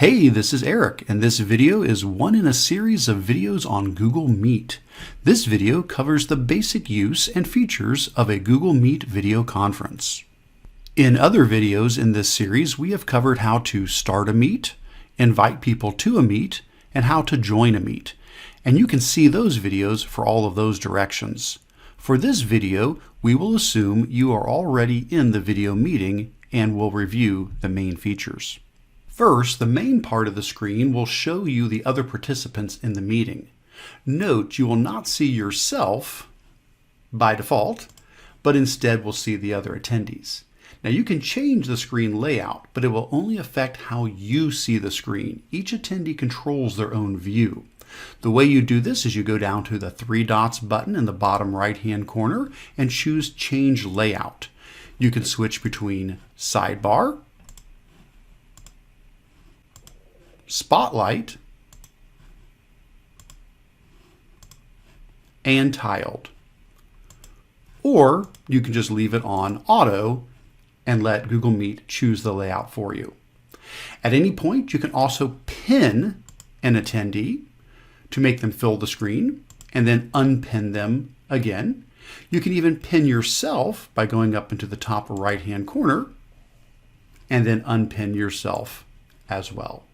Hey, this is Eric, and this video is one in a series of videos on Google Meet. This video covers the basic use and features of a Google Meet video conference. In other videos in this series, we have covered how to start a meet, invite people to a meet, and how to join a meet. And you can see those videos for all of those directions. For this video, we will assume you are already in the video meeting and will review the main features. First, the main part of the screen will show you the other participants in the meeting. Note you will not see yourself by default, but instead will see the other attendees. Now you can change the screen layout, but it will only affect how you see the screen. Each attendee controls their own view. The way you do this is you go down to the three dots button in the bottom right-hand corner and choose Change Layout. You can switch between Sidebar, Spotlight, and Tiled. Or you can just leave it on Auto and let Google Meet choose the layout for you. At any point, you can also pin an attendee to make them fill the screen and then unpin them again. You can even pin yourself by going up into the top right-hand corner and then unpin yourself as well.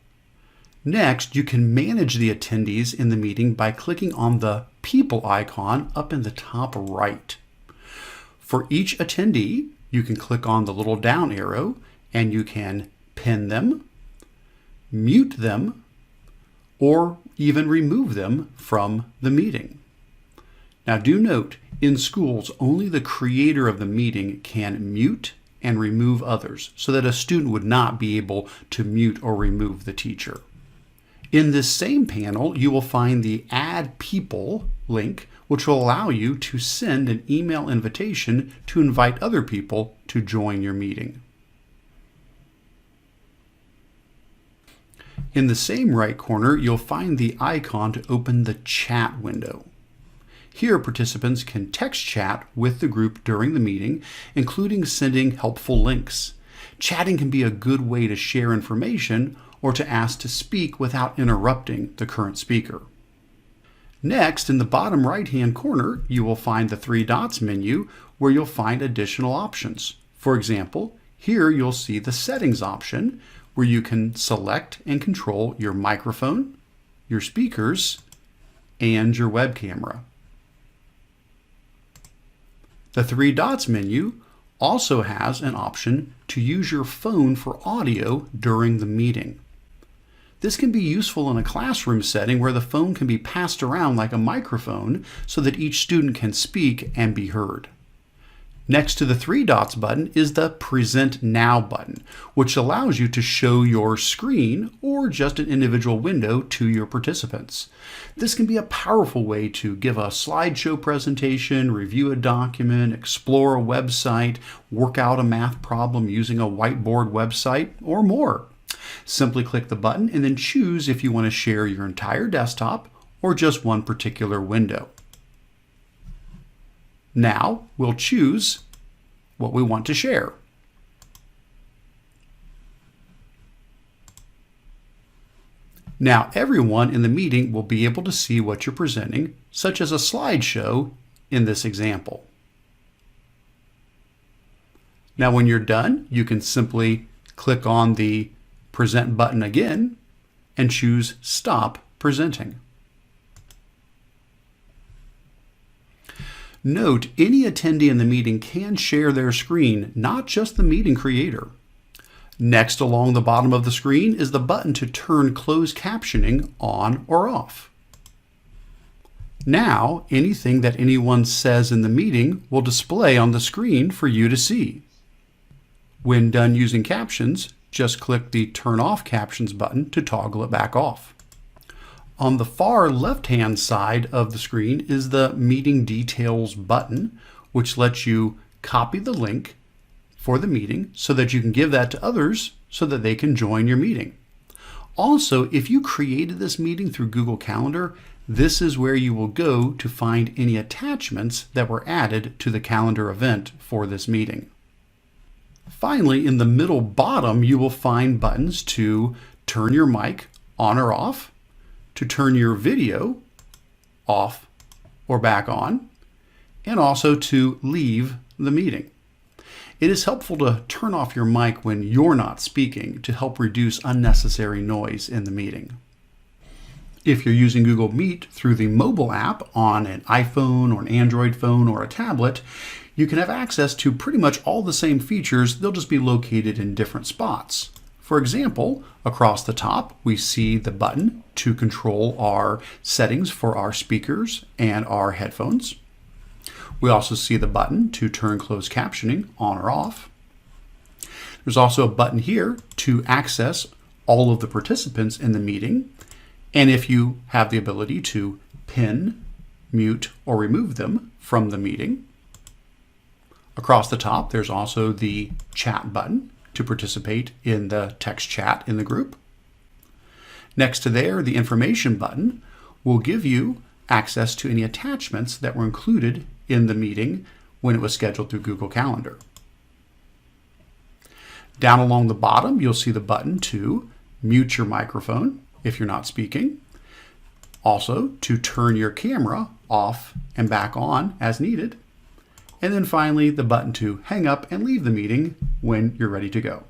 Next, you can manage the attendees in the meeting by clicking on the people icon up in the top right. For each attendee, you can click on the little down arrow and you can pin them, mute them, or even remove them from the meeting. Now do note, in schools, only the creator of the meeting can mute and remove others, so that a student would not be able to mute or remove the teacher. In this same panel, you will find the Add People link, which will allow you to send an email invitation to invite other people to join your meeting. In the same right corner, you'll find the icon to open the chat window. Here, participants can text chat with the group during the meeting, including sending helpful links. Chatting can be a good way to share information or to ask to speak without interrupting the current speaker. Next, in the bottom right-hand corner, you will find the three dots menu where you'll find additional options. For example, here you'll see the settings option where you can select and control your microphone, your speakers, and your web camera. The three dots menu also has an option to use your phone for audio during the meeting. This can be useful in a classroom setting where the phone can be passed around like a microphone so that each student can speak and be heard. Next to the three dots button is the Present Now button, which allows you to show your screen or just an individual window to your participants. This can be a powerful way to give a slideshow presentation, review a document, explore a website, work out a math problem using a whiteboard website, or more. Simply click the button and then choose if you want to share your entire desktop or just one particular window. Now we'll choose what we want to share. Now everyone in the meeting will be able to see what you're presenting, such as a slideshow in this example. Now when you're done, you can simply click on the Present button again and choose Stop Presenting. Note, any attendee in the meeting can share their screen, not just the meeting creator. Next, along the bottom of the screen is the button to turn closed captioning on or off. Now, anything that anyone says in the meeting will display on the screen for you to see. When done using captions, just click the Turn Off Captions button to toggle it back off. On the far left-hand side of the screen is the Meeting Details button, which lets you copy the link for the meeting so that you can give that to others so that they can join your meeting. Also, if you created this meeting through Google Calendar, this is where you will go to find any attachments that were added to the calendar event for this meeting. Finally, in the middle bottom, you will find buttons to turn your mic on or off, to turn your video off or back on, and also to leave the meeting. It is helpful to turn off your mic when you're not speaking to help reduce unnecessary noise in the meeting. If you're using Google Meet through the mobile app on an iPhone or an Android phone or a tablet, you can have access to pretty much all the same features. They'll just be located in different spots. For example, across the top, we see the button to control our settings for our speakers and our headphones. We also see the button to turn closed captioning on or off. There's also a button here to access all of the participants in the meeting. And if you have the ability to pin, mute, or remove them from the meeting. Across the top, there's also the chat button to participate in the text chat in the group. Next to there, the information button will give you access to any attachments that were included in the meeting when it was scheduled through Google Calendar. Down along the bottom, you'll see the button to mute your microphone if you're not speaking. Also, to turn your camera off and back on as needed. And then finally, the button to hang up and leave the meeting when you're ready to go.